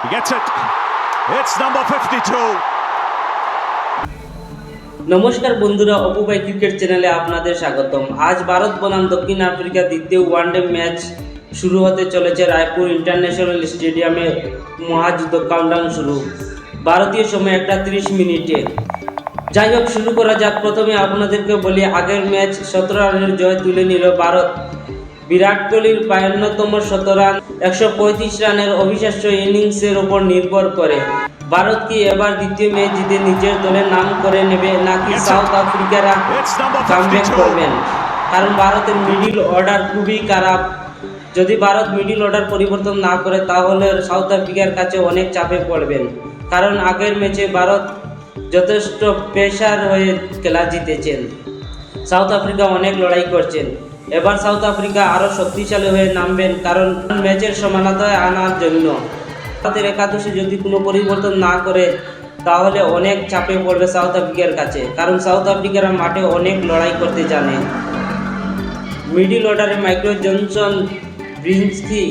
He gets it. It's number 52. নমস্কার বন্ধুরা, অপুভাই cricket চ্যানেলে আপনাদের স্বাগতম। আজ ভারত বনাম দক্ষিণ আফ্রিকা দ্বিতীয় ওয়ানডে ম্যাচ শুরু হতে চলেছে রায়পুর ইন্টারন্যাশনাল স্টেডিয়ামে। মহাযুদ্ধ কাউন্টডাউন শুরু ভারতীয় সময় 1:30 মিনিটে। যাই হোক, শুরু করা যাক। প্রথমে আপনাদেরকে বলি, আগের ম্যাচ 17 রানের জয় তুলে নিল ভারত। বিরাট কোহলির 52তম শতরান 135 রানের অবিশ্বাস্য ইনিংসের ওপর নির্ভর করে ভারত কি এবার দ্বিতীয় ম্যাচ জিতে নিজের দলের নাম করে নেবে, নাকি সাউথ আফ্রিকারা কামব্যাক করবেন? কারণ ভারতের মিডল অর্ডার খুবই খারাপ। যদি ভারত মিডল অর্ডার পরিবর্তন না করে তাহলে সাউথ আফ্রিকার কাছে অনেক চাপে পড়বেন। কারণ আগের ম্যাচে ভারত যথেষ্ট প্রেশার হয়ে খেলা জিতেছেন। সাউথ আফ্রিকা অনেক লড়াই করছেন। এবার সাউথ আফ্রিকা আরও শক্তিশালী হয়ে নামবেন, কারণ ম্যাচের সমানতায় আনার জন্য ভারতের একাদশে যদি কোনো পরিবর্তন না করে তাহলে অনেক চাপে পড়বে সাউথ আফ্রিকার কাছে। কারণ সাউথ আফ্রিকারা মাঠে অনেক লড়াই করতে জানে। মিডল অর্ডারে মাইকেল জনসন, ব্রিন্সকি,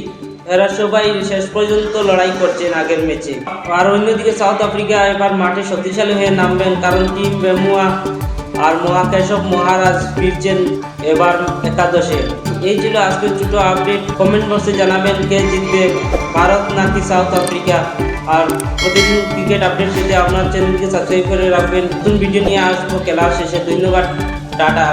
এরা সবাই শেষ পর্যন্ত লড়াই করছেন আগের ম্যাচে। আর অন্যদিকে সাউথ আফ্রিকা এবার মাঠে শক্তিশালী হয়ে নামবেন, কারণ টিম বেমুয়া আর মহাকেশব মহারাজ ফিরছেন এবার একাদশে। এই ছিল আজকের ছোটো আপডেট। কমেন্ট বক্সে জানাবেন কে জিতবে, ভারত নাকি সাউথ আফ্রিকা। আর প্রতিদিন ক্রিকেট আপডেট পেতে আপনার চ্যানেলকে সাবস্ক্রাইব করে রাখবেন। নতুন ভিডিও নিয়ে আসবো খেলার শেষে। ধন্যবাদ, টাটা।